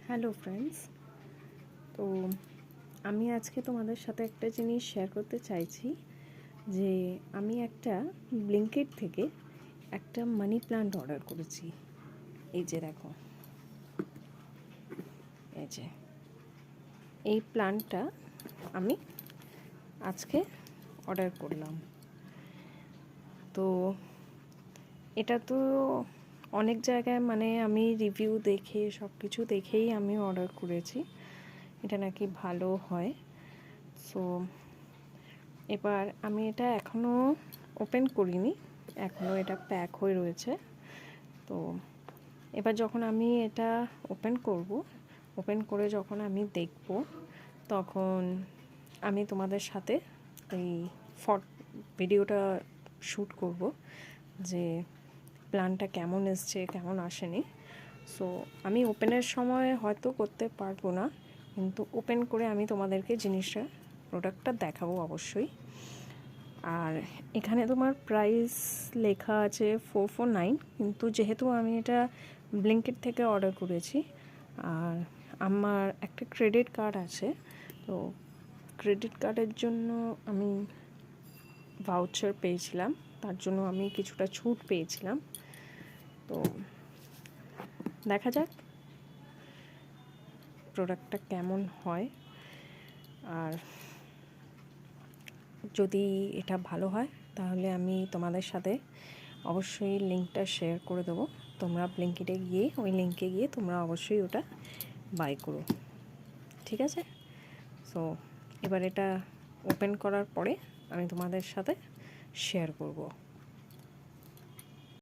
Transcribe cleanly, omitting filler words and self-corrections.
Hello friends. তো আমি আজকে তোমাদের সাথে একটা জিনিস শেয়ার করতে চাইছি যে আমি একটা ব্লিঙ্কিট থেকে একটা মানি প্ল্যান্ট অর্ডার করেছি। এই যে দেখো, এই প্ল্যান্টটা আমি আজকে অর্ডার করলাম। তো এটা তো অনেক জায়গায় আমি রিভিউ দেখে সব কিছু দেখেই আমি অর্ডার করেছি, এটা নাকি ভালো হয়। সো এবার আমি এটা এখনও ওপেন করিনি, এখনও এটা প্যাক হয়ে রয়েছে। তো এবার যখন আমি এটা ওপেন করে যখন আমি দেখব, তখন আমি তোমাদের সাথে এই ভিডিওটা শ্যুট করব যে প্ল্যানটা কেমন এসছে কেমন আসেনি। সো আমি ওপেনের সময় হয়তো করতে পারবো না, কিন্তু ওপেন করে আমি তোমাদেরকে প্রোডাক্টটা দেখাবো অবশ্যই। আর এখানে তোমার প্রাইস লেখা আছে 449, কিন্তু যেহেতু আমি এটা ব্লিঙ্কিট থেকে অর্ডার করেছি আর আমার একটা ক্রেডিট কার্ড আছে, তো ক্রেডিট কার্ডের জন্য আমি ভাউচার পেয়েছিলাম, তার জন্য আমি কিছুটা ছুট পেয়েছিলাম। তো দেখা যাক প্রোডাক্টটা কেমন হয়, আর যদি এটা ভালো হয় তাহলে আমি তোমাদের সাথে অবশ্যই লিঙ্কটা শেয়ার করে দেবো। তোমরা ওই লিঙ্কে গিয়ে তোমরা অবশ্যই ওটা বাই করো, ঠিক আছে? সো এবার এটা ওপেন করার পরে আমি তোমাদের সাথে শেয়ার করব।